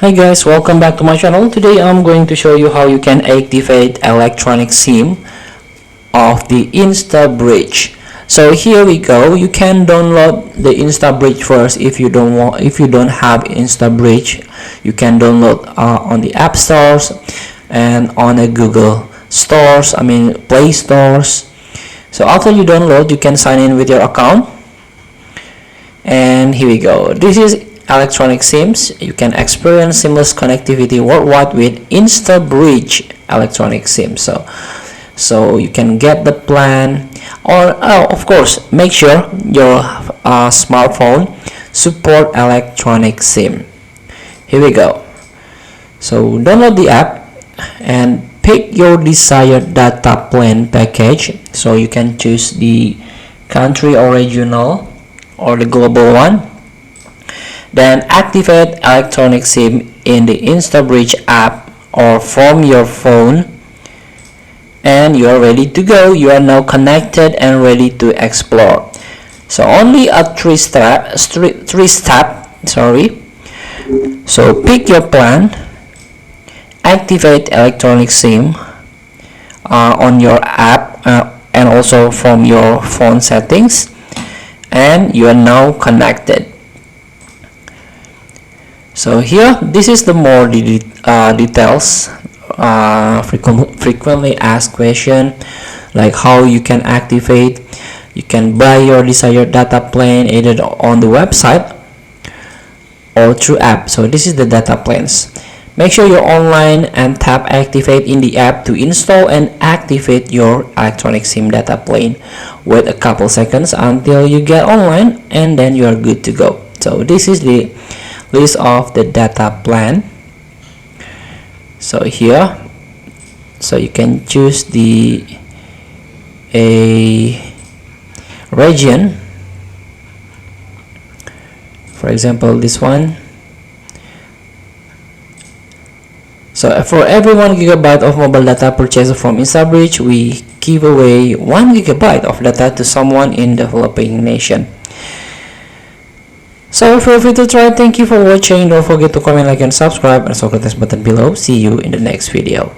Hi guys, welcome back to my channel. Today I'm going to show you how you can activate electronic SIM of the Instabridge. So here we go. You can download the Instabridge first if you don't have Instabridge. You can download on the App Stores and on the Google Stores, Play Stores. So after you download, you can sign in with your account. And here we go. This is electronic SIMs. You can experience seamless connectivity worldwide with Instabridge electronic SIM. So you can get the plan, or of course make sure your smartphone support electronic SIM. Here we go. So download the app and pick your desired data plan package. So you can choose the country or regional or the global one. Then activate electronic SIM in the Instabridge app or from your phone, and you are ready to go. You are now connected and ready to explore. So only a three step. So pick your plan, activate electronic SIM on your app and also from your phone settings, and you are now connected. So here, this is the more details, frequently asked question, like how you can activate. You can buy your desired data plan either on the website or through app. So this is the data plans. Make sure you're online and tap activate in the app to install and activate your electronic SIM data plan. Wait a couple seconds until you get online, and then you are good to go. So this is the list of the data plan. So here, so you can choose the region, for example this one. So for every 1 GB of mobile data purchased from Instabridge, we give away 1 GB of data to someone in developing nation. So feel free to try. Thank you for watching. Don't forget to comment, like, and subscribe, and also click this button below. See you in the next video.